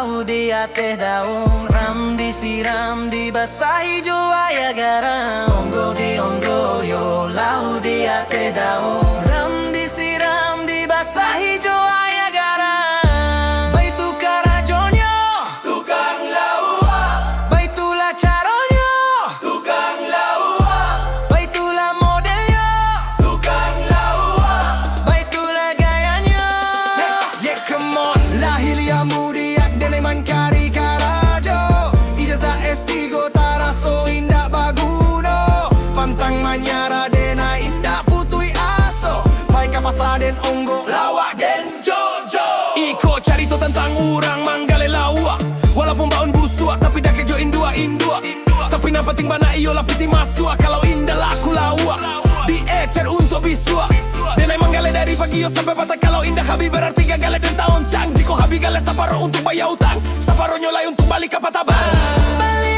lau di atas daun, ram disiram dibasahi jua garam. Onggo di onggo yo, lau di atas daun, ram disiram dibasahi jua garam. Baitu karajonyo, tukang laua, baitulah caronyo, tukang laua, baitulah modelnya, tukang laua. baitulah gayanya. Yeah, come on. Lahilia mudiak deneman kari karajo, ijazah S3 taraso indah baguno, pantang manyara dena indah putui aso, pai kapasaden onggo lawak den jojo. Iko carito tentang urang manggale lawa, walaupun baun busua tapi dah kejo indua. Tapi yang penting bana iyo lapiti masua, kalau indah laku lawa di ecer untuk bisua. Denai manggale dari pagi yo sampai patah, kalau indah habi berarti gagale dan tahun cang. Jiko habi gale saparo untuk bayar utang, saparo nyolai untuk balik ke patabang. Balik